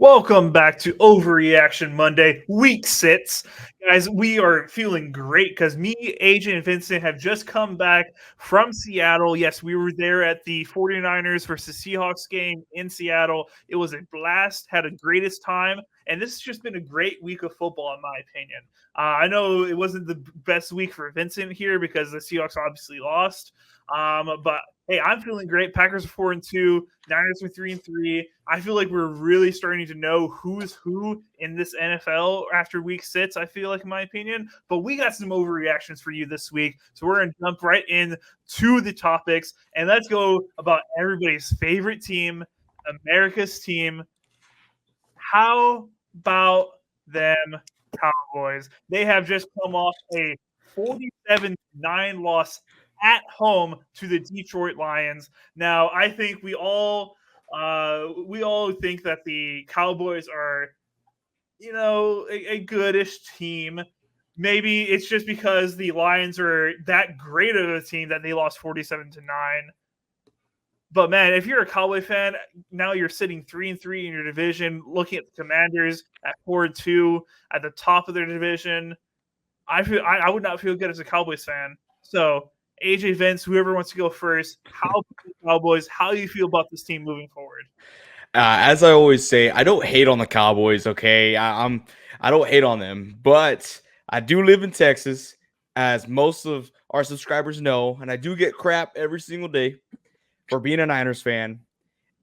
Welcome back to Overreaction Monday, week 6. Guys, we are feeling great because me, AJ, and Vincent have just come back from Seattle. Yes, we were there at the 49ers versus Seahawks game in Seattle. It was a blast, had a greatest time, and this has just been a great week of football, in my opinion. I know it wasn't the best week for Vincent here because the Seahawks obviously lost, but hey, I'm feeling great. Packers are 4-2. Niners are 3-3. I feel like we're really starting to know who's who in this NFL after week 6, I feel like, in my opinion. But we got some overreactions for you this week. So we're going to jump right into the topics. And let's go about everybody's favorite team, America's team. How about them Cowboys? They have just come off a 47-9 loss at home to the Detroit Lions. Now, I think we all think that the Cowboys are, a goodish team. Maybe it's just because the Lions are that great of a team that they lost 47-9. But man, if you're a Cowboy fan, now you're sitting 3-3 in your division, looking at the Commanders at 4-2 at the top of their division. I would not feel good as a Cowboys fan. So AJ, Vince, whoever wants to go first, how Cowboys? How do you feel about this team moving forward? As I always say, I don't hate on the Cowboys. Okay, I don't hate on them, but I do live in Texas, as most of our subscribers know, and I do get crap every single day for being a Niners fan.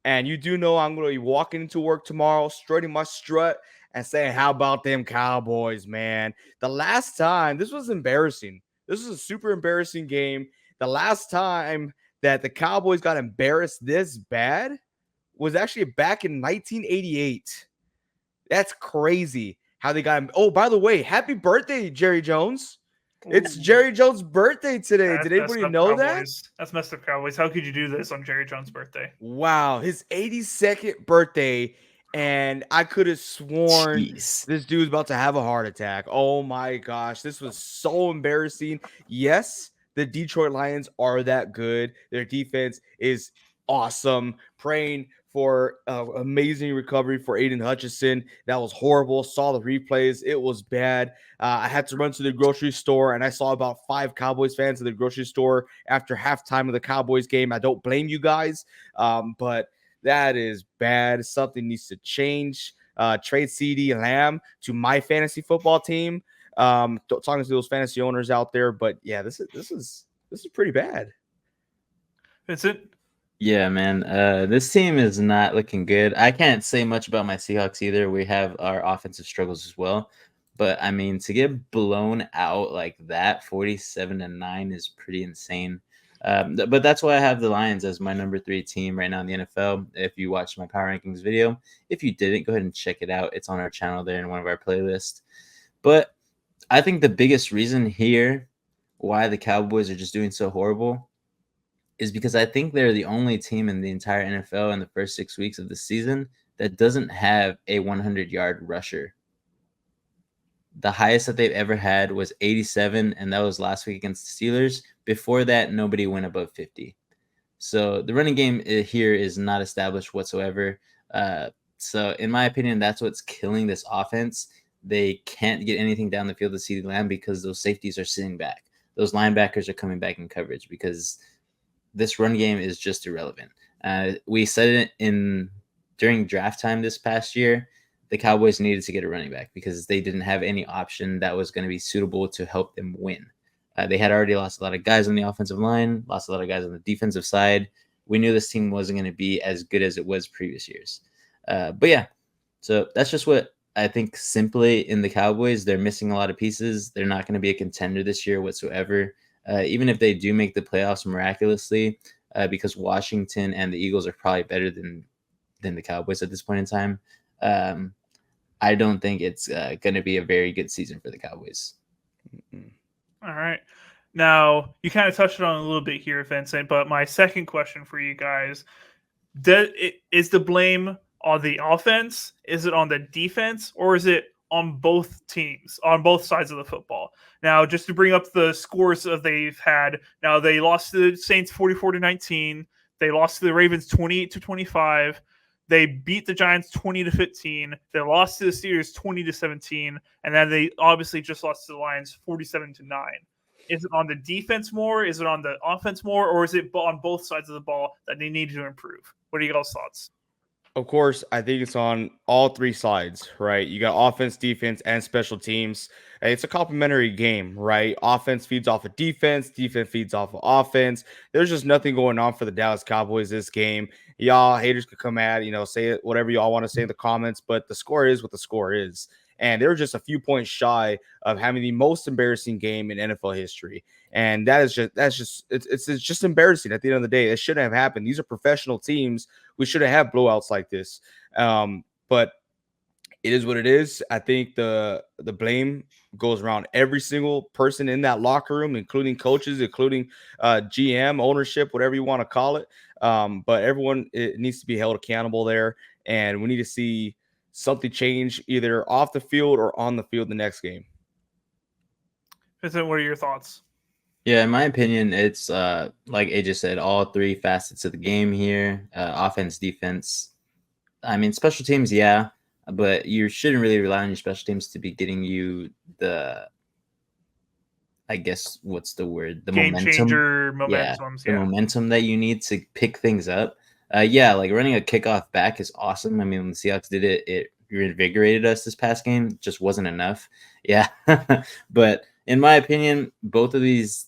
And you do know I'm going to be walking into work tomorrow, strutting my strut and saying, "How about them Cowboys, man?" The last time, this was embarrassing. This was a super embarrassing game. The last time that the Cowboys got embarrassed this bad was actually back in 1988. That's crazy how they got him. Oh, by the way, happy birthday, Jerry Jones. It's Jerry Jones' birthday today. Did anybody know that? That's messed up, Cowboys. How could you do this on Jerry Jones' birthday? Wow, his 82nd birthday, and I could have sworn this dude's about to have a heart attack. Oh my gosh, this was so embarrassing. Yes, the Detroit Lions are that good. Their defense is awesome. Praying for amazing recovery for Aiden Hutchinson. That was horrible. Saw the replays. It was bad. I had to run to the grocery store, and I saw about 5 Cowboys fans in the grocery store after halftime of the Cowboys game. I don't blame you guys, but that is bad. Something needs to change. Trade CeeDee Lamb to my fantasy football team. Talking to those fantasy owners out there, but yeah, this is pretty bad. Vincent? Yeah, man. This team is not looking good. I can't say much about my Seahawks either. We have our offensive struggles as well. But I mean, to get blown out like that, 47-9 is pretty insane. But that's why I have the Lions as my number 3 team right now in the NFL. If you watched my power rankings video, if you didn't, go ahead and check it out. It's on our channel there in one of our playlists. But I think the biggest reason here why the Cowboys are just doing so horrible is because I think they're the only team in the entire NFL in the first 6 weeks of the season that doesn't have a 100-yard rusher. The highest that they've ever had was 87, and that was last week against the Steelers. Before that, nobody went above 50. So the running game here is not established whatsoever. So in my opinion, that's what's killing this offense. They can't get anything down the field to CeeDee Lamb because those safeties are sitting back. Those linebackers are coming back in coverage because this run game is just irrelevant. We said it during draft time this past year. The Cowboys needed to get a running back because they didn't have any option that was going to be suitable to help them win. They had already lost a lot of guys on the offensive line, lost a lot of guys on the defensive side. We knew this team wasn't going to be as good as it was previous years. But yeah, so that's just what I think simply in the Cowboys. They're missing a lot of pieces. They're not going to be a contender this year whatsoever. Even if they do make the playoffs miraculously, because Washington and the Eagles are probably better than the Cowboys at this point in time, I don't think it's going to be a very good season for the Cowboys. All right. Now, you kind of touched on it a little bit here, Vincent, but my second question for you guys, is the blame on the offense? Is it on the defense? Or is it on both teams, on both sides of the football? Now, just to bring up the scores that they've had, now they lost to the Saints 44-19. They lost to the Ravens 28-25. They beat the Giants 20-15. They lost to the Steelers 20-17, and then they obviously just lost to the Lions 47-9. Is it on the defense more? Is it on the offense more? Or is it on both sides of the ball that they need to improve? What are you guys' thoughts? Of course, I think it's on all three sides, right? You got offense, defense, and special teams. It's a complementary game, right? Offense feeds off of defense feeds off of offense. There's just nothing going on for the Dallas Cowboys this game. Y'all haters could come at, say it, whatever y'all want to say in the comments, but the score is what the score is. And they're just a few points shy of having the most embarrassing game in NFL history. And it's just embarrassing at the end of the day. It shouldn't have happened. These are professional teams. We shouldn't have blowouts like this. But it is what it is. I think the blame goes around every single person in that locker room, including coaches, including GM, ownership, whatever you want to call it. But everyone needs to be held accountable there. And we need to see something change either off the field or on the field the next game. Vincent, what are your thoughts? Yeah, in my opinion, it's like AJ said, all three facets of the game here: offense, defense. I mean, special teams, yeah, but you shouldn't really rely on your special teams to be getting you the, I guess, what's the word? The game momentum. changer momentums. Yeah, the momentum that you need to pick things up. Yeah, like running a kickoff back is awesome. I mean, when the Seahawks did it, it reinvigorated us this past game. It just wasn't enough. Yeah, but in my opinion, both of these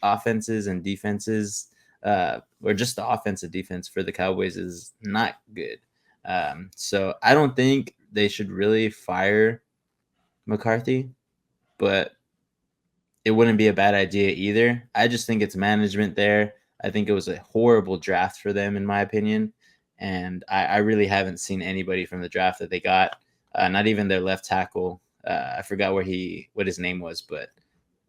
offenses and defenses, or just the offensive defense for the Cowboys is not good. So I don't think they should really fire McCarthy, but it wouldn't be a bad idea either. I just think it's management there. I think it was a horrible draft for them, in my opinion. And I really haven't seen anybody from the draft that they got, not even their left tackle. I forgot what his name was, but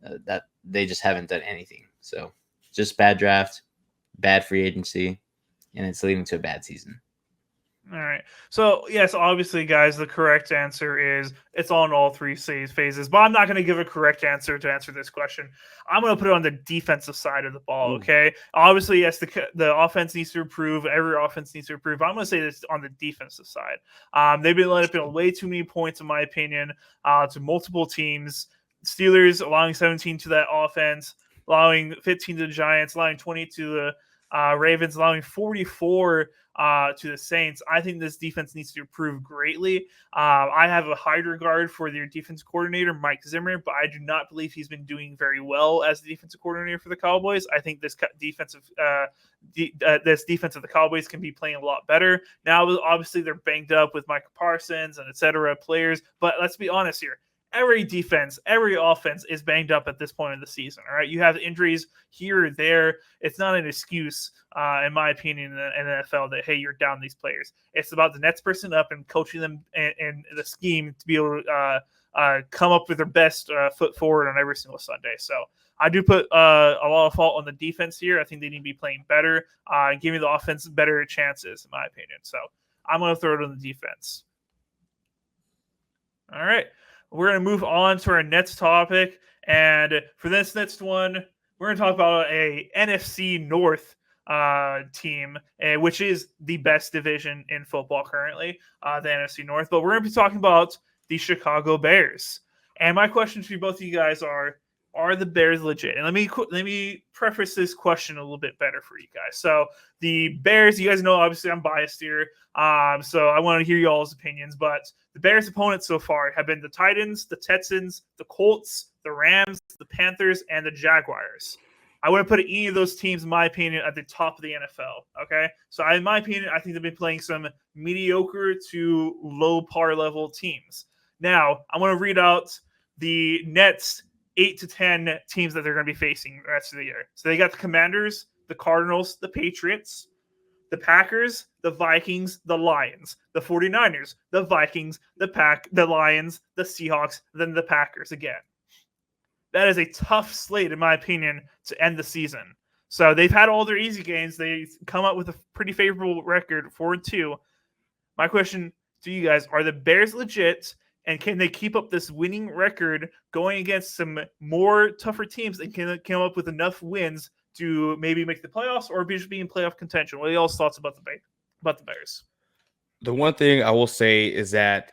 that they just haven't done anything. So just bad draft, bad free agency, and it's leading to a bad season. All right. So, yes, obviously, guys, the correct answer is it's on all three phases. But I'm not going to give a correct answer to answer this question. I'm going to put it on the defensive side of the ball, okay? Obviously, yes, the offense needs to improve. Every offense needs to improve. I'm going to say this on the defensive side. They've been letting up way too many points, in my opinion, to multiple teams. Steelers allowing 17 to that offense, allowing 15 to the Giants, allowing 20 to the Ravens, allowing 44 to the Saints. I think this defense needs to improve greatly. I have a high regard for their defense coordinator, Mike Zimmer, but I do not believe he's been doing very well as the defensive coordinator for the Cowboys. I think this defense of the Cowboys can be playing a lot better. Now, obviously, they're banged up with Micah Parsons and et cetera players, but let's be honest here. Every defense, every offense is banged up at this point in the season. All right, you have injuries here or there. It's not an excuse, in my opinion, in the NFL that, hey, you're down these players. It's about the next person up and coaching them and the scheme to be able to come up with their best foot forward on every single Sunday. So I do put a lot of fault on the defense here. I think they need to be playing better and giving the offense better chances, in my opinion. So I'm going to throw it on the defense. All right. We're going to move on to our next topic. And for this next one, we're going to talk about a NFC North team, which is the best division in football currently, the NFC North. But we're going to be talking about the Chicago Bears. And my question to both of you guys are the Bears legit? And let me preface this question a little bit better for you guys. So the Bears, you guys know, obviously I'm biased here. So I want to hear y'all's opinions, but the Bears' opponents so far have been the Titans, the Texans, the Colts, the Rams, the Panthers, and the Jaguars. I wouldn't put any of those teams, in my opinion, at the top of the NFL. Okay. So in my opinion, I think they've been playing some mediocre to low par level teams. Now I want to read out the next 8 to 10 teams that they're going to be facing the rest of the year. So they got the Commanders, the Cardinals, the Patriots, the Packers, the Vikings, the Lions, the 49ers, the Vikings, the Lions, the Seahawks, then the Packers again. That is a tough slate, in my opinion, to end the season. So they've had all their easy games. They come up with a pretty favorable record, 4-2. My question to you guys, are the Bears legit? And can they keep up this winning record going against some more tougher teams and can come up with enough wins to maybe make the playoffs or just be in playoff contention? What are y'all's thoughts about the Bears? The one thing I will say is that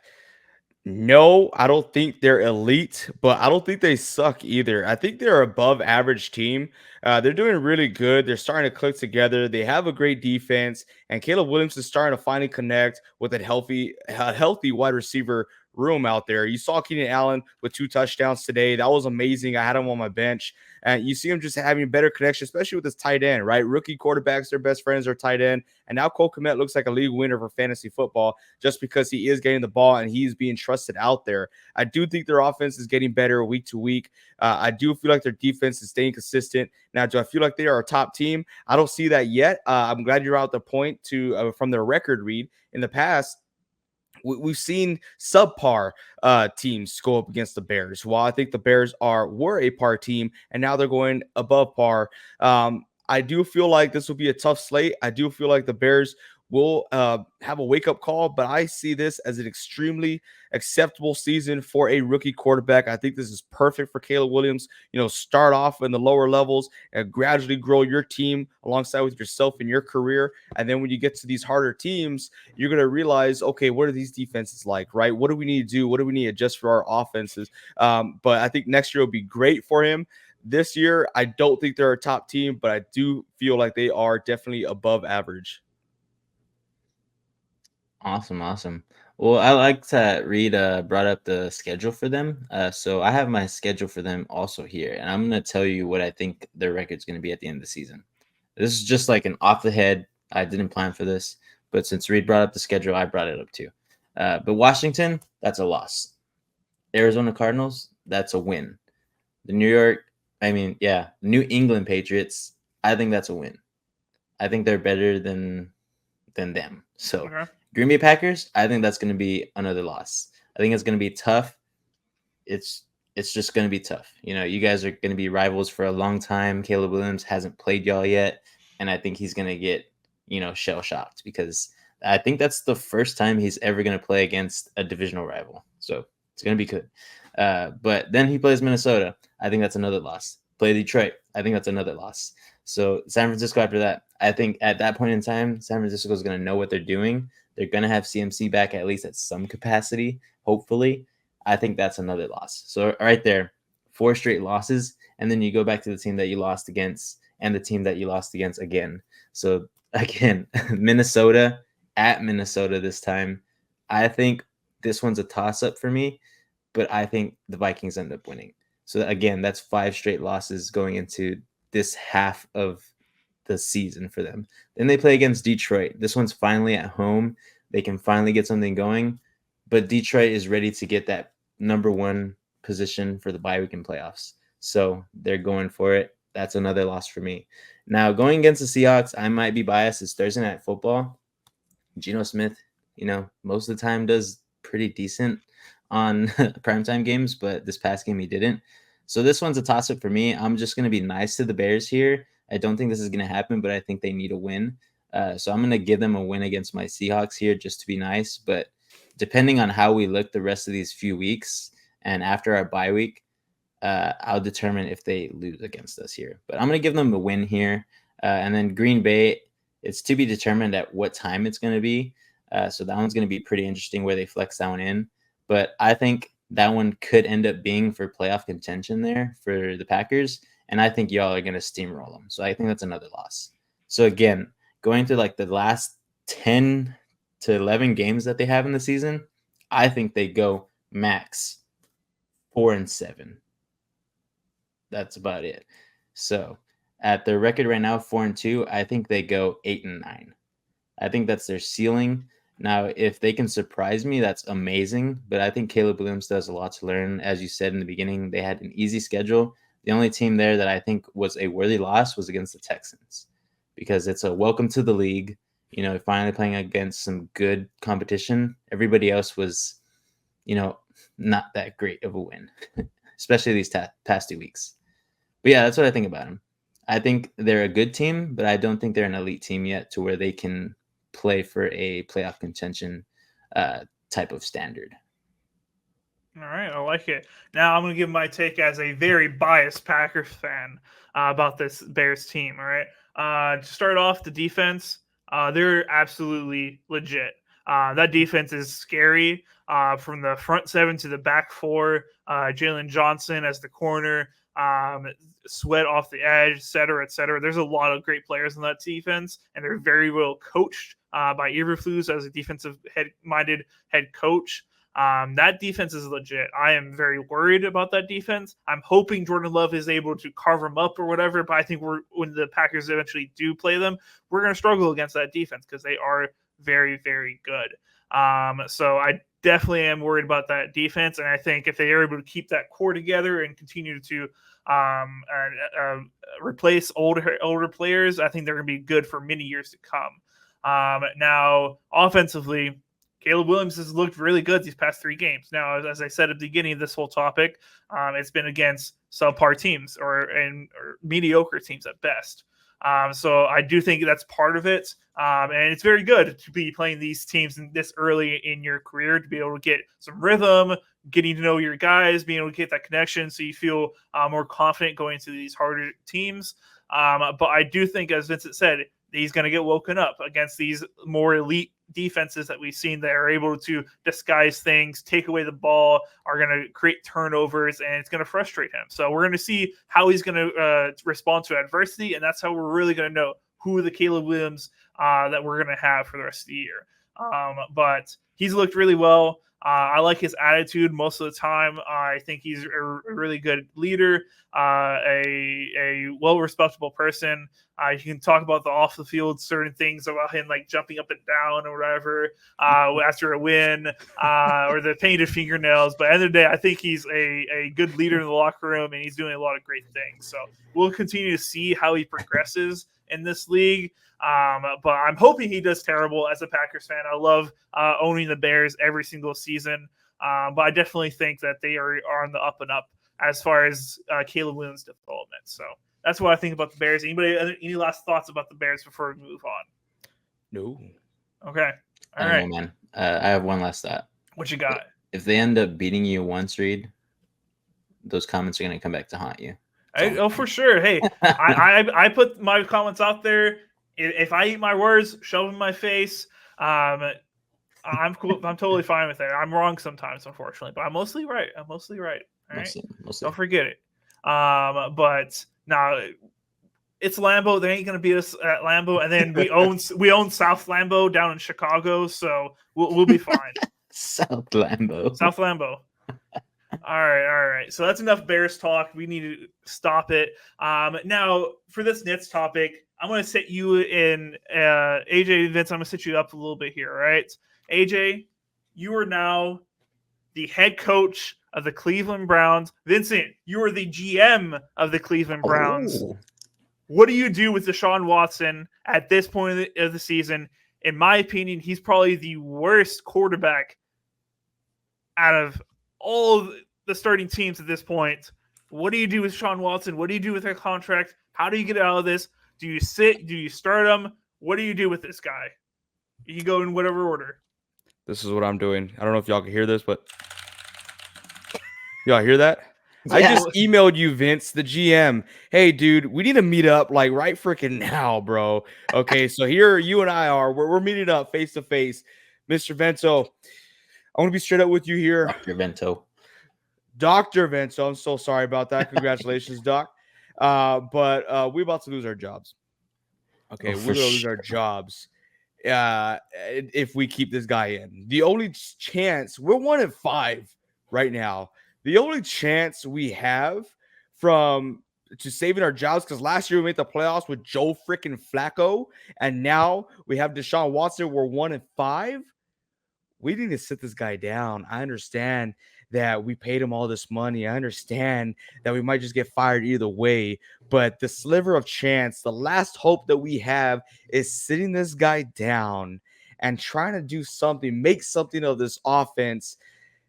no, I don't think they're elite, but I don't think they suck either. I think they're above average team. They're doing really good. They're starting to click together. They have a great defense, and Caleb Williams is starting to finally connect with a healthy wide receiver room out there. You saw Keenan Allen with 2 touchdowns today. That was amazing. I had him on my bench, and you see him just having better connection, especially with his tight end. Right, rookie quarterbacks, their best friends are tight end, and now Cole Kmet looks like a league winner for fantasy football just because he is getting the ball and he's being trusted out there. I do think their offense is getting better week to week. I do feel like their defense is staying consistent. Now, do I feel like they are a top team? I don't see that yet. I'm glad you're out the point from their record read in the past. We've seen subpar teams go up against the Bears. While I think the Bears were a par team, and now they're going above par. I do feel like this will be a tough slate. I do feel like the Bears will have a wake-up call, but I see this as an extremely acceptable season for a rookie quarterback. I think this is perfect for Caleb Williams. Start off in the lower levels and gradually grow your team alongside with yourself in your career. And then when you get to these harder teams, you're going to realize, okay, what are these defenses like, right? What do we need to do? What do we need to adjust for our offenses? But I think next year will be great for him. This year, I don't think they're a top team, but I do feel like they are definitely above average. Awesome. Well, I like that Reed brought up the schedule for them. So I have my schedule for them also here, and I'm going to tell you what I think their record's going to be at the end of the season. This is just like an off the head. I didn't plan for this, but since Reed brought up the schedule, I brought it up too. But Washington, that's a loss. Arizona Cardinals, that's a win. The New England Patriots, I think that's a win. I think they're better than them. So Okay. Green Bay Packers, I think that's going to be another loss. I think it's going to be tough. It's just going to be tough. You guys are going to be rivals for a long time. Caleb Williams hasn't played y'all yet, and I think he's going to get, shell shocked because I think that's the first time he's ever going to play against a divisional rival. So it's going to be good. But then he plays Minnesota. I think that's another loss. Play Detroit. I think that's another loss. So San Francisco after that, I think at that point in time, San Francisco is going to know what they're doing. They're going to have CMC back at least at some capacity, hopefully. I think that's another loss. So right there, 4 straight losses, and then you go back to the team that you lost against and the team that you lost against again. So again, Minnesota at Minnesota this time. I think this one's a toss-up for me, but I think the Vikings end up winning. So again, that's 5 straight losses going into this half of the season for them. Then they play against Detroit. This one's finally at home. They can finally get something going, but Detroit is ready to get that number 1 position for the bye week in playoffs. So they're going for it. That's another loss for me. Now, going against the Seahawks, I might be biased. It's Thursday Night Football. Geno Smith, most of the time does pretty decent on primetime games, but this past game he didn't. So this one's a toss-up for me. I'm just going to be nice to the Bears here. I don't think this is going to happen, but I think they need a win. So I'm going to give them a win against my Seahawks here just to be nice. But depending on how we look the rest of these few weeks and after our bye week, I'll determine if they lose against us here. But I'm going to give them a win here. And then Green Bay, it's to be determined at what time it's going to be. So that one's going to be pretty interesting where they flex that one in. But I think that one could end up being for playoff contention there for the Packers. And I think y'all are going to steamroll them. So I think that's another loss. So again, going to like the last 10 to 11 games that they have in the season, I think they go max 4-7. That's about it. So at their record right now, 4-2, I think they go 8-9. I think that's their ceiling. Now, if they can surprise me, that's amazing. But I think Caleb Williams does a lot to learn. As you said in the beginning, they had an easy schedule. The only team there that I think was a worthy loss was against the Texans because it's a welcome to the league. Finally playing against some good competition. Everybody else was, not that great of a win, especially these past 2 weeks. But yeah, that's what I think about them. I think they're a good team, but I don't think they're an elite team yet to where they can play for a playoff contention type of standard. All right, I like it. Now I'm going to give my take as a very biased Packers fan about this Bears team. All right, to start off, the defense, they're absolutely legit. That defense is scary. From the front 7 to the back 4, Jalen Johnson as the corner, Sweat off the edge, et cetera, et cetera. There's a lot of great players in that defense, and they're very well coached by Eberflus as a defensive minded head coach. That defense is legit. I am very worried about that defense. I'm hoping Jordan Love is able to carve them up or whatever, but I think when the Packers eventually do play them, we're going to struggle against that defense because they are very, very good. So I definitely am worried about that defense, and I think if they are able to keep that core together and continue to replace older players, I think they're going to be good for many years to come. Now, offensively, Caleb Williams has looked really good these past 3 games. Now, as I said at the beginning of this whole topic, it's been against subpar teams or mediocre teams at best. So I do think that's part of it. And it's very good to be playing these teams this early in your career, to be able to get some rhythm, getting to know your guys, being able to get that connection so you feel more confident going into these harder teams. But I do think, as Vincent said, he's going to get woken up against these more elite defenses that we've seen that are able to disguise things, take away the ball, are going to create turnovers, and it's going to frustrate him. So we're going to see how he's going to respond to adversity, and that's how we're really going to know who the Caleb Williams that we're going to have for the rest of the year. But he's looked really well. I like his attitude most of the time. I think he's a really good leader, a well-respectable person. You can talk about the off-the-field certain things about him, like jumping up and down or whatever after a win, or the painted fingernails. But at the end of the day, I think he's a good leader in the locker room, and he's doing a lot of great things. So we'll continue to see how he progresses in this league. But I'm hoping he does terrible as a Packers fan. I love owning the Bears every single season. But I definitely think that they are on the up and up as far as Caleb Williams' development. So that's what I think about the Bears. Any last thoughts about the Bears before we move on? No. Okay. All I right. don't know, man. I have one last thought. What you got? If they end up beating you once, Reed, those comments are going to come back to haunt you. For sure. Hey, I put my comments out there. If I eat my words, shove them in my face. I'm cool. I'm totally fine with it. I'm wrong sometimes, unfortunately, but I'm mostly right. All right. Mostly. Don't forget it. But now it's Lambeau. They ain't gonna beat us at Lambeau, and then we own South Lambeau down in Chicago, so we'll be fine. South Lambeau. All right. So that's enough Bears talk. We need to stop it. Now for this Nets topic, I'm going to set you in AJ, Vince. I'm going to set you up a little bit here. All right, AJ, you are now the head coach of the Cleveland Browns. Vincent, you are the GM of the Cleveland Browns. Oh. What do you do with Deshaun Watson at this point of the season? In my opinion, he's probably the worst quarterback out of all of the starting teams at this point. What do you do with Deshaun Watson? What do you do with their contract? How do you get out of this? Do you sit? Do you start him? What do you do with this guy? You can go in whatever order. This is what I'm doing. I don't know if y'all can hear this, but y'all hear that? Yeah. I just emailed you, Vince, the GM. Hey, dude, we need to meet up like right freaking now, bro. Okay, so here you and I are. We're meeting up face to face. Mr. Vento, I want to be straight up with you here. Dr. Vento, I'm so sorry about that. Congratulations, Doc. But we're about to lose our jobs. Okay, we're going to lose our jobs if we keep this guy in. The only chance, we're 1-5 right now. The only chance we have to saving our jobs, because last year we made the playoffs with Joe freaking Flacco, and now we have Deshaun Watson. We're 1-5. We need to sit this guy down. I understand that we paid him all this money. I understand that we might just get fired either way, but the sliver of chance, the last hope that we have is sitting this guy down and trying to do something, make something of this offense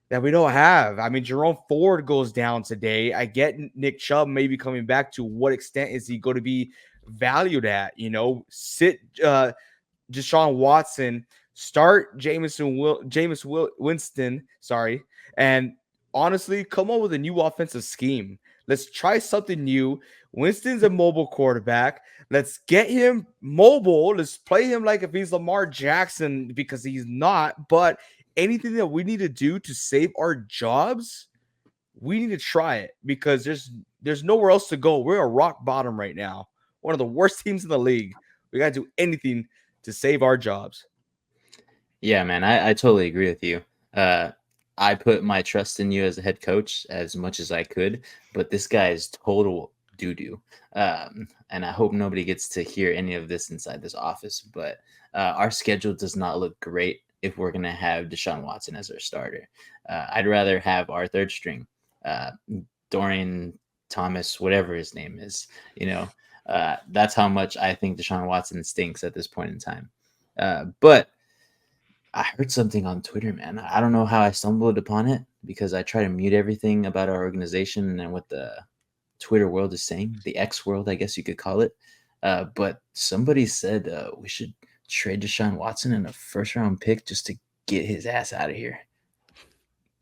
that we don't have. I mean, Jerome Ford goes down today. I get Nick Chubb maybe coming back. To what extent is he going to be valued at? Sit Deshaun Watson, start Jameis Winston, and honestly, come up with a new offensive scheme. Let's try something new. Winston's a mobile quarterback. Let's get him mobile. Let's play him like if he's Lamar Jackson, because he's not. But anything that we need to do to save our jobs, we need to try it, because there's nowhere else to go. We're a rock bottom right now. One of the worst teams in the league. We got to do anything to save our jobs. Yeah, man, I totally agree with you. I put my trust in you as a head coach as much as I could, but this guy is total doo-doo. And I hope nobody gets to hear any of this inside this office, but our schedule does not look great if we're going to have Deshaun Watson as our starter. I'd rather have our third string, Dorian Thomas, whatever his name is. That's how much I think Deshaun Watson stinks at this point in time. But I heard something on Twitter, man. I don't know how I stumbled upon it, because I try to mute everything about our organization and what the Twitter world is saying, the X world, I guess you could call it. But somebody said we should trade Deshaun Watson in a first-round pick just to get his ass out of here.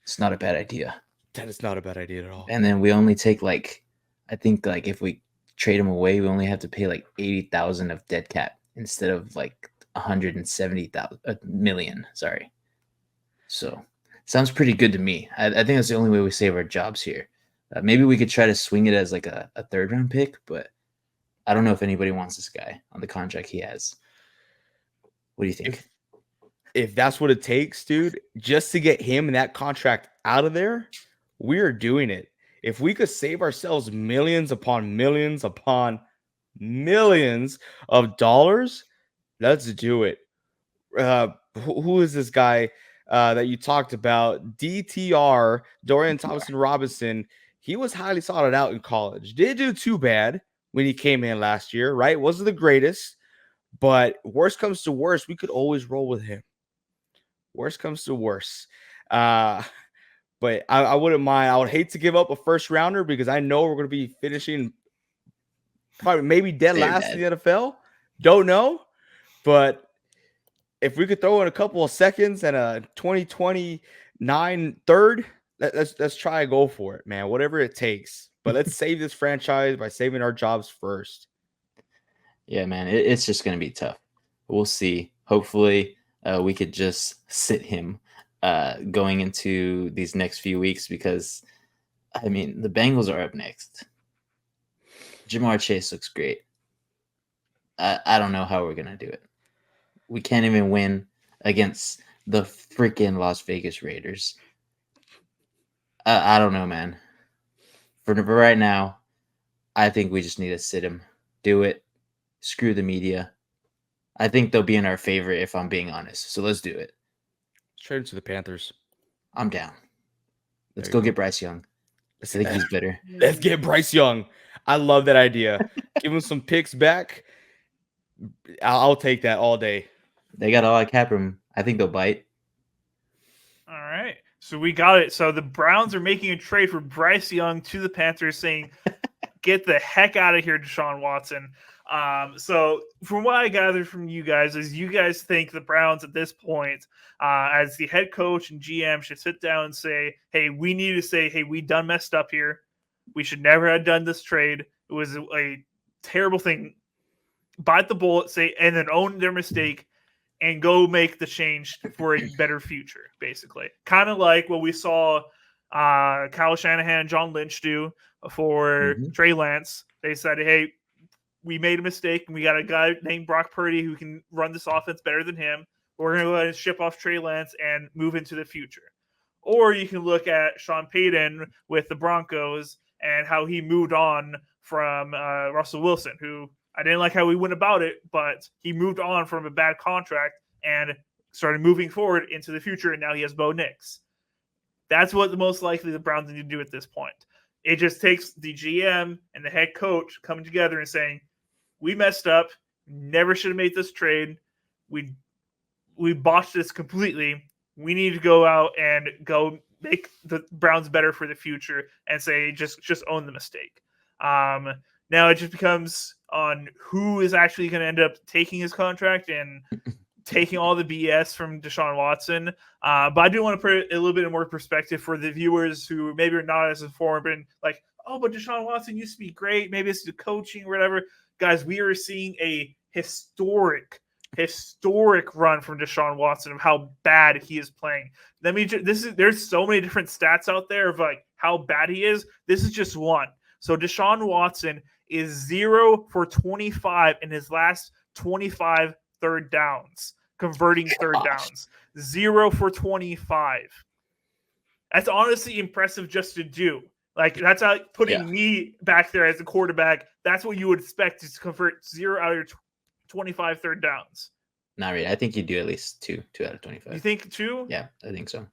It's not a bad idea. That is not a bad idea at all. And then we only take I think if we trade him away, we only have to pay 80,000 of dead cap instead of 170,000 million. Sorry. So sounds pretty good to me. I think that's the only way we save our jobs here. Maybe we could try to swing it as a third round pick, but I don't know if anybody wants this guy on the contract he has. What do you think? If that's what it takes, dude, just to get him and that contract out of there, we're doing it. If we could save ourselves millions upon millions upon millions of dollars, let's do it. Who is this guy that you talked about? DTR, Dorian Thompson Robinson. He was highly sought out in college. Didn't do too bad when he came in last year, right? Wasn't the greatest, but worst comes to worst, we could always roll with him. Worst comes to worst. But I wouldn't mind. I would hate to give up a first rounder, because I know we're going to be finishing probably maybe dead last in the NFL. Don't know. But if we could throw in a couple of seconds and a 2029 third, let's try and go for it, man. Whatever it takes. But let's save this franchise by saving our jobs first. Yeah, man, it's just going to be tough. We'll see. Hopefully, we could just sit him going into these next few weeks, because, I mean, the Bengals are up next. Jamar Chase looks great. I don't know how we're going to do it. We can't even win against the freaking Las Vegas Raiders. I don't know, man. For right now, I think we just need to sit him. Do it. Screw the media. I think they'll be in our favor if I'm being honest. So let's do it. Trade him to the Panthers. I'm down. Let's go get Bryce Young. I think he's better. Let's get Bryce Young. I love that idea. Give him some picks back. I'll take that all day. They got all I cap room. I think they'll bite. All right. So we got it. So the Browns are making a trade for Bryce Young to the Panthers, saying, get the heck out of here, Deshaun Watson. So from what I gathered from you guys is you guys think the Browns at this point, as the head coach and GM, should sit down and say, hey, we need to say, hey, we done messed up here. We should never have done this trade. It was a terrible thing. Bite the bullet, say, and then own their mistake and go make the change for a better future, basically. Kind of like what we saw Kyle Shanahan and John Lynch do for Trey Lance. They said, hey, we made a mistake, and we got a guy named Brock Purdy who can run this offense better than him. We're going to go ahead and ship off Trey Lance and move into the future. Or you can look at Sean Payton with the Broncos and how he moved on from Russell Wilson, who I didn't like how he went about it, but he moved on from a bad contract and started moving forward into the future, and now he has Bo Nix. That's what the most likely the Browns need to do at this point. It just takes the GM and the head coach coming together and saying, we messed up, never should have made this trade. We botched this completely. We need to go out and go make the Browns better for the future and say, just own the mistake. Now it just becomes on who is actually going to end up taking his contract and taking all the BS from Deshaun Watson. But I do want to put a little bit more perspective for the viewers who maybe are not as informed and like, oh, but Deshaun Watson used to be great. Maybe it's the coaching or whatever. Guys, we are seeing a historic run from Deshaun Watson of how bad he is playing. There's so many different stats out there of like how bad he is. This is just one. So Deshaun Watson is 0 for 25 in his last 25 third downs, converting third downs. 0 for 25. That's honestly impressive just to do. Like, that's like putting me back there as a quarterback. That's what you would expect, is to convert 0 out of your 25 third downs. Not really. I think you do at least 2 out of 25. You think 2? Yeah, I think so.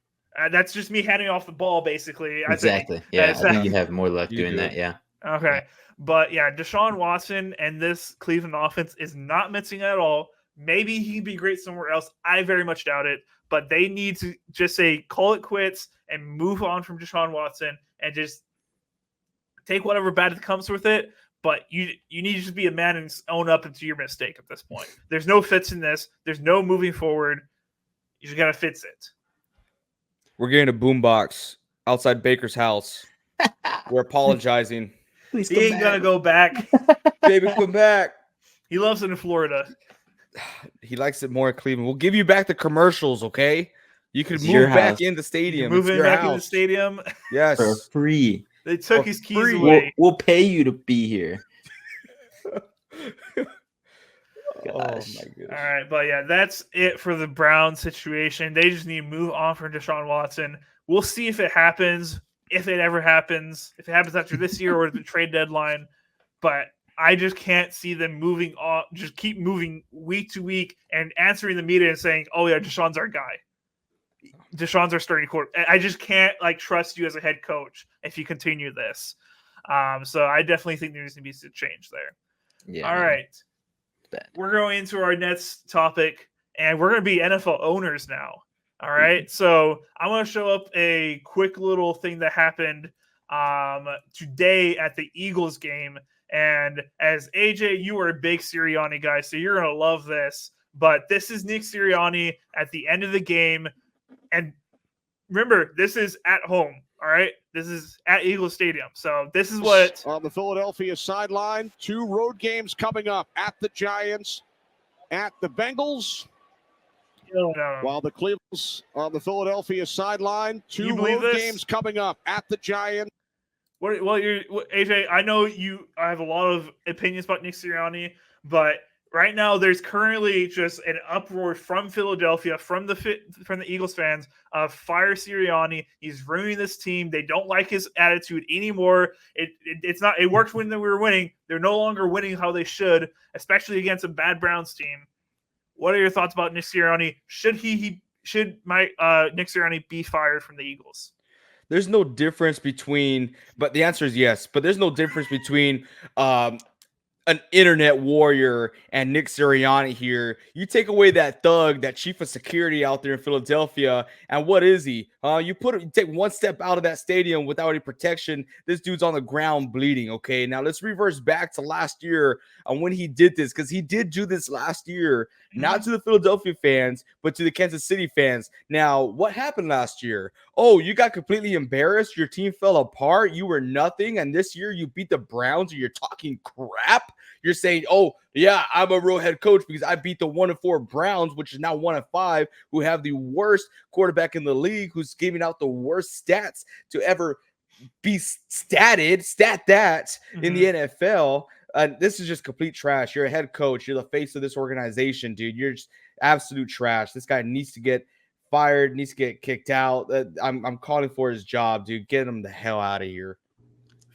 That's just me handing off the ball, basically. Exactly. I think you have more luck doing that. Yeah. Okay. But yeah, Deshaun Watson and this Cleveland offense is not missing at all. Maybe he'd be great somewhere else. I very much doubt it. But they need to just say, call it quits and move on from Deshaun Watson and just take whatever bad comes with it. But you need to just be a man and own up to your mistake at this point. There's no fixing this. There's no moving forward. You just got to fix it. We're getting a boombox outside Baker's house. We're apologizing. Please he ain't going to go back. Baby, come back. He loves it in Florida. He likes it more in Cleveland. We'll give you back the commercials, okay? You can move back in the stadium. Moving back in the stadium? Yes. For free. They took his keys away. We'll pay you to be here. Gosh. Oh my goodness. All right, but yeah, that's it for the Browns situation. They just need to move on from Deshaun Watson. We'll see if it happens, if it ever happens, if it happens after this year or the trade deadline. But I just can't see them moving on, just keep moving week to week and answering the media and saying, oh yeah, Deshaun's our guy. Deshaun's our starting quarterback. I just can't trust you as a head coach if you continue this. So I definitely think there needs to be some change there. Yeah. All right. We're going into our next topic, and we're going to be NFL owners now. All right. So I'm going to show up a quick little thing that happened today at the Eagles game. And as AJ, you are a big Sirianni guy, so you're going to love this. But this is Nick Sirianni at the end of the game. And remember, this is at home. All right. This is at Eagles Stadium. So this is what on the Philadelphia sideline. 2 road games coming up at the Giants, at the Bengals. While the Cleveland's on the Philadelphia sideline. 2 road games coming up at the Giants. AJ, I know I have a lot of opinions about Nick Sirianni, but right now there's currently just an uproar from Philadelphia, from the Eagles fans of fire Sirianni. He's ruining this team. They don't like his attitude anymore. It worked when we were winning. They're no longer winning how they should, especially against a bad Browns team. What are your thoughts about Nick Sirianni? Should Nick Sirianni be fired from the Eagles? There's no difference between, but the answer is yes. But there's no difference between an internet warrior and Nick Sirianni here. You take away that thug, that chief of security out there in Philadelphia, and what is he? You take one step out of that stadium without any protection. This dude's on the ground bleeding. Okay, now let's reverse back to last year when he did this, because he did do this last year, not to the Philadelphia fans, but to the Kansas City fans. Now, what happened last year? Oh, you got completely embarrassed. Your team fell apart. You were nothing. And this year you beat the Browns and you're talking crap. You're saying, oh, yeah, I'm a real head coach because I beat the 1-4 Browns, which is now 1-5, who have the worst quarterback in the league, who's giving out the worst stats to ever be stat that in the NFL. This is just complete trash. You're a head coach. You're the face of this organization, dude. You're just absolute trash. This guy needs to get fired, needs to get kicked out. I'm calling for his job, dude. Get him the hell out of here.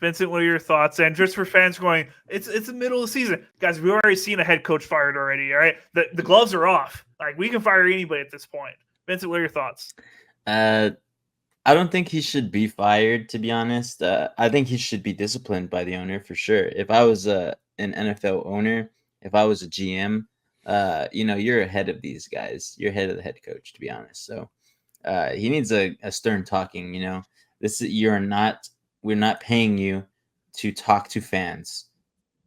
Vincent, what are your thoughts? And just for fans going, it's the middle of the season. Guys, we've already seen a head coach fired already, all right? The gloves are off. We can fire anybody at this point. Vincent, what are your thoughts? I don't think he should be fired, to be honest. I think he should be disciplined by the owner for sure. If I was an NFL owner, if I was a GM, you're ahead of these guys. You're ahead of the head coach, to be honest. So he needs a stern talking. We're not paying you to talk to fans.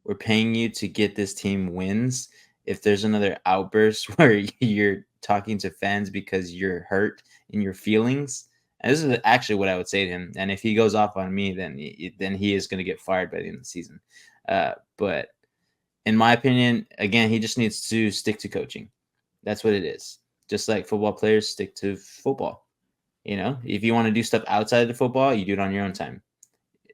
We're paying you to get this team wins. If there's another outburst where you're talking to fans because you're hurt in your feelings, And this is actually what I would say to him. And if he goes off on me, then he is going to get fired by the end of the season. But in my opinion, again, he just needs to stick to coaching. That's what it is. Just like football players stick to football. If you want to do stuff outside of the football, you do it on your own time.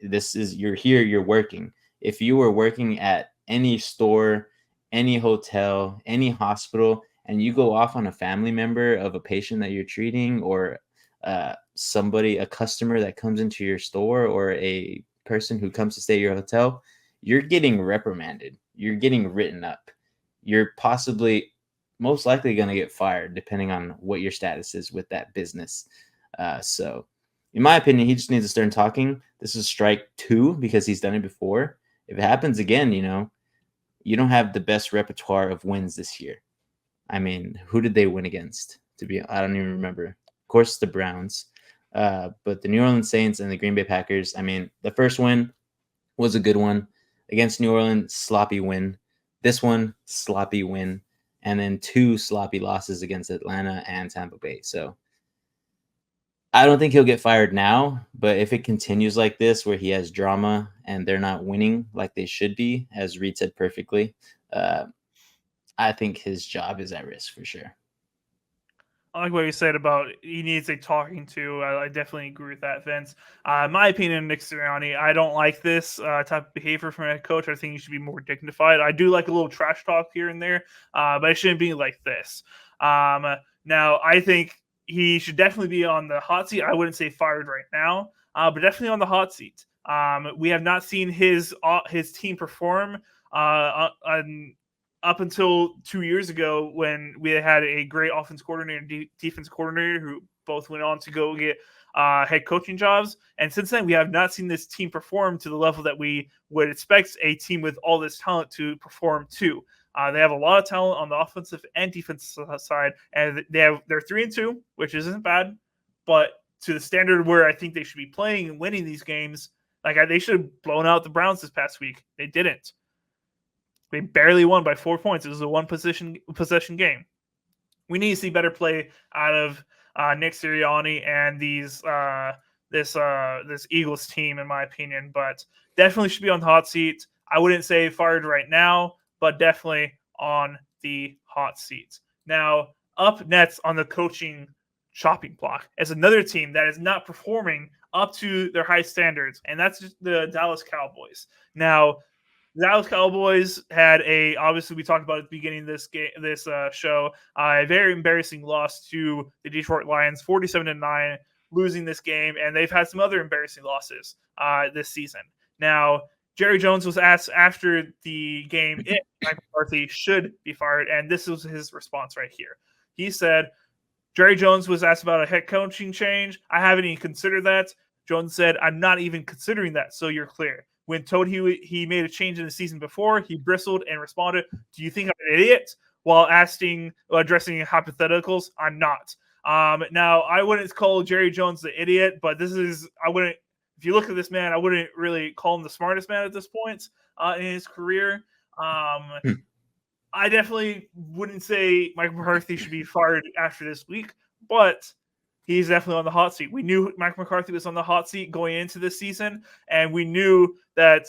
You're here, you're working. If you were working at any store, any hotel, any hospital, and you go off on a family member of a patient that you're treating, or a customer that comes into your store, or a person who comes to stay at your hotel, you're getting reprimanded. You're getting written up. You're most likely going to get fired, depending on what your status is with that business. So in my opinion, he just needs to start talking. This is strike 2 because he's done it before. If it happens again, you don't have the best repertoire of wins this year. I mean, who did they win against? I don't even remember. Of course, the Browns. But the New Orleans Saints and the Green Bay Packers, I mean, the first win was a good one. Against New Orleans, sloppy win. This one, sloppy win. And then 2 sloppy losses against Atlanta and Tampa Bay. So I don't think he'll get fired now, but if it continues like this, where he has drama and they're not winning like they should be, as Reed said perfectly, I think his job is at risk for sure. I like what you said about he needs a talking to. I definitely agree with that, Vince. In my opinion, Nick Sirianni, I don't like this type of behavior from a coach. I think he should be more dignified. I do like a little trash talk here and there, but it shouldn't be like this. Now, I think he should definitely be on the hot seat. I wouldn't say fired right now, but definitely on the hot seat. We have not seen his team perform up until 2 years ago, when we had a great offense coordinator and defense coordinator who both went on to go get head coaching jobs. And since then, we have not seen this team perform to the level that we would expect a team with all this talent to perform to. They have a lot of talent on the offensive and defensive side, and they're 3-2, which isn't bad, but to the standard where I think they should be playing and winning these games, they should have blown out the Browns this past week. They didn't. They barely won by 4 points. It was a one possession game. We need to see better play out of Nick Sirianni and this Eagles team, in my opinion. But definitely should be on the hot seat. I wouldn't say fired right now, but definitely on the hot seat. Now, up next on the coaching chopping block is another team that is not performing up to their high standards, and that's just the Dallas Cowboys. Now, the Dallas Cowboys had obviously we talked about at the beginning of this show, a very embarrassing loss to the Detroit Lions, 47-9, losing this game, and they've had some other embarrassing losses this season. Now, Jerry Jones was asked after the game if Mike McCarthy should be fired, and this was his response right here. He said, Jerry Jones was asked about a head coaching change. I haven't even considered that. Jones said, I'm not even considering that, so you're clear. When told he made a change in the season before, he bristled and responded, do you think I'm an idiot? While addressing hypotheticals, I'm not. Now, I wouldn't call Jerry Jones the idiot, but if you look at this man, I wouldn't really call him the smartest man at this point in his career. I definitely wouldn't say Mike McCarthy should be fired after this week, but he's definitely on the hot seat. We knew Mike McCarthy was on the hot seat going into this season, and we knew that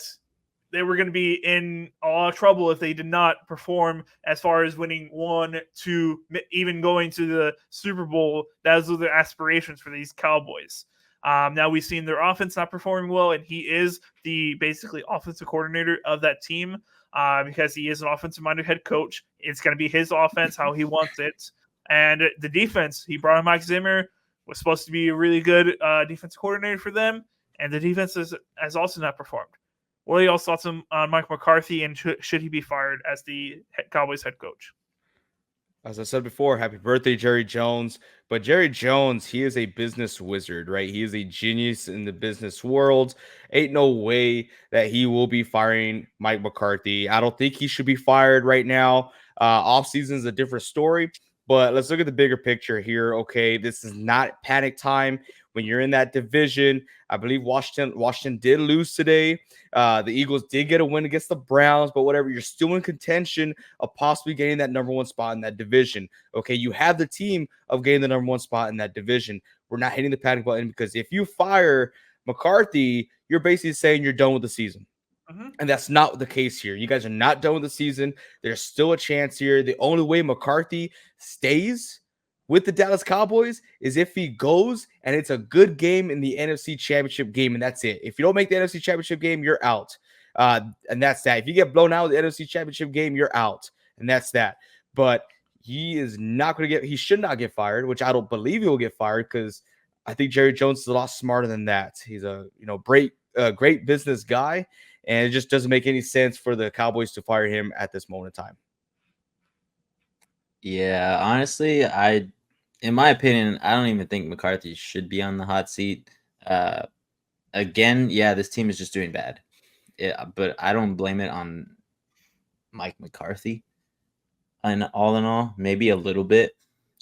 they were going to be in a lot of trouble if they did not perform as far as winning 1, 2, even going to the Super Bowl. Those are the aspirations for these Cowboys. Now we've seen their offense not performing well, and he is the basically offensive coordinator of that team because he is an offensive-minded head coach. It's going to be his offense, how he wants it. And the defense, he brought in Mike Zimmer, was supposed to be a really good defense coordinator for them, and the defense has also not performed. What are y'all's thoughts on Mike McCarthy, and should he be fired as the Cowboys head coach? As I said before, happy birthday, Jerry Jones. But Jerry Jones, he is a business wizard, right? He is a genius in the business world. Ain't no way that he will be firing Mike McCarthy. I don't think he should be fired right now. Offseason is a different story. But let's look at the bigger picture here. Okay, this is not panic time. when you're in that division. I believe Washington did lose today. The Eagles did get a win against the Browns, but whatever, you're still in contention of possibly getting that number 1 spot in that division. Okay, you have the team of getting the number 1 spot in that division. We're not hitting the panic button, because if you fire McCarthy, you're basically saying you're done with the season. And that's not the case here. You guys are not done with the season. There's still a chance here. The only way McCarthy stays with the Dallas Cowboys is if he goes and it's a good game in the NFC Championship game, and that's it. If you don't make the NFC Championship game, you're out. And that's that. If you get blown out with the NFC Championship game, you're out. And that's that. But he is not going to he should not get fired, which I don't believe he will get fired, because I think Jerry Jones is a lot smarter than that. He's a great business guy, and it just doesn't make any sense for the Cowboys to fire him at this moment in time. Yeah, honestly, in my opinion, I don't even think McCarthy should be on the hot seat. Again, yeah, this team is just doing bad. But I don't blame it on Mike McCarthy. And all in all, maybe a little bit.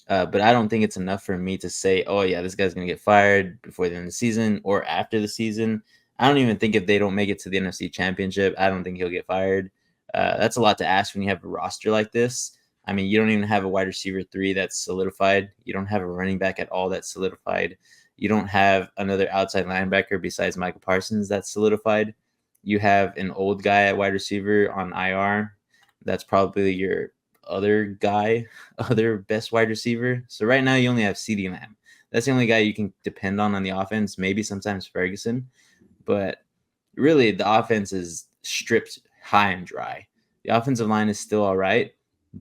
But I don't think it's enough for me to say, oh, yeah, this guy's going to get fired before the end of the season or after the season. I don't even think if they don't make it to the NFC Championship, I don't think he'll get fired. That's a lot to ask when you have a roster like this. I mean, you don't even have a wide receiver 3 that's solidified. You don't have a running back at all that's solidified. You don't have another outside linebacker besides Michael Parsons that's solidified. You have an old guy at wide receiver on IR. That's probably your other best wide receiver. So right now you only have CeeDee Lamb. That's the only guy you can depend on the offense. Maybe sometimes Ferguson. But really, the offense is stripped high and dry. The offensive line is still all right,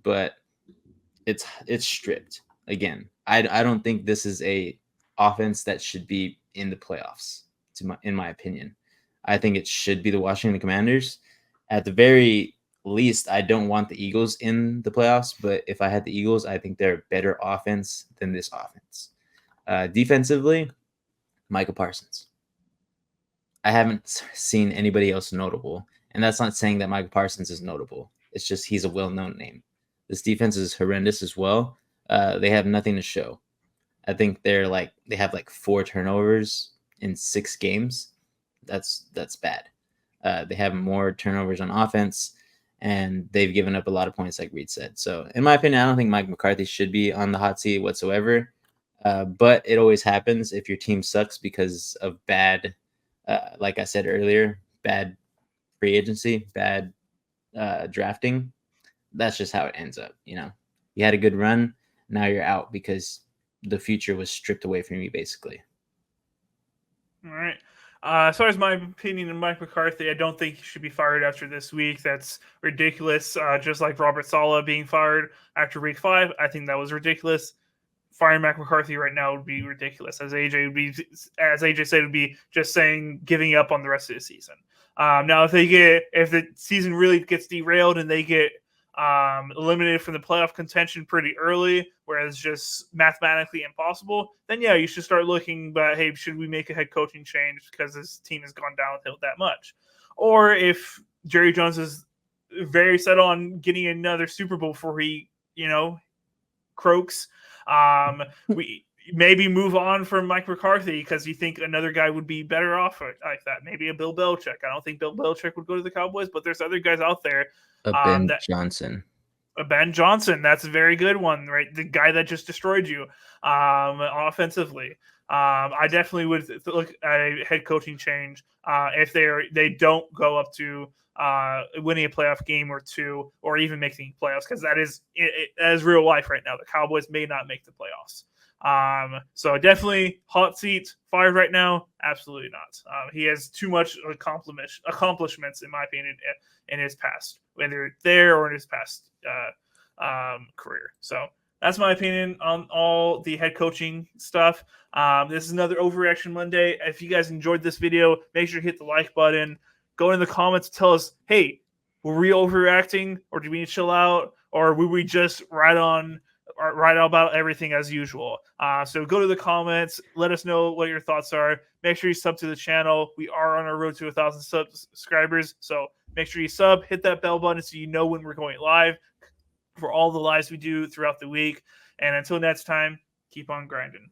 but it's stripped. Again, I don't think this is a offense that should be in the playoffs, in my opinion. I think it should be the Washington Commanders. At the very least, I don't want the Eagles in the playoffs, but if I had the Eagles, I think they're a better offense than this offense. Defensively, Michael Parsons. I haven't seen anybody else notable, and that's not saying that Michael Parsons is notable. It's just he's a well-known name. This defense is horrendous as well. They have nothing to show. I think they have 4 turnovers in 6 games. That's bad. They have more turnovers on offense, and they've given up a lot of points, like Reed said. So, in my opinion, I don't think Mike McCarthy should be on the hot seat whatsoever. But it always happens if your team sucks because of bad, like I said earlier, bad free agency, bad drafting. That's just how it ends up. You had a good run. Now you're out because the future was stripped away from you, basically. All right. As far as my opinion of Mike McCarthy, I don't think he should be fired after this week. That's ridiculous. Just like Robert Saleh being fired after week 5, I think that was ridiculous. Firing Mike McCarthy right now would be ridiculous. As AJ said, it would be just saying giving up on the rest of the season. Now, if the season really gets derailed and they get eliminated from the playoff contention pretty early, whereas just mathematically impossible, then yeah, you should start looking, but hey, should we make a head coaching change because this team has gone downhill that much? Or if Jerry Jones is very set on getting another Super Bowl before he, croaks, we maybe move on from Mike McCarthy because you think another guy would be better off like that. Maybe a Bill Belichick. I don't think Bill Belichick would go to the Cowboys, but there's other guys out there. Ben Johnson. Ben Johnson, that's a very good one, right? The guy that just destroyed you offensively. I definitely would look at a head coaching change if they don't go up to winning a playoff game or 2, or even making playoffs, because that is real life right now. The Cowboys may not make the playoffs. So definitely hot seat, fired right now. Absolutely not. He has too much accomplishments, in my opinion, in his past, whether there or in his past career. So that's my opinion on all the head coaching stuff. This is another Overreaction Monday. If you guys enjoyed this video, make sure to hit the like button. Go in the comments, tell us, hey, were we overreacting, or do we need to chill out, or were we just right about everything as usual? So go to the comments, let us know what your thoughts are. Make sure you sub to the channel. We are on our road to 1,000 subscribers, so make sure you sub, hit that bell button so you know when we're going live for all the lives we do throughout the week. And until next time, keep on grinding.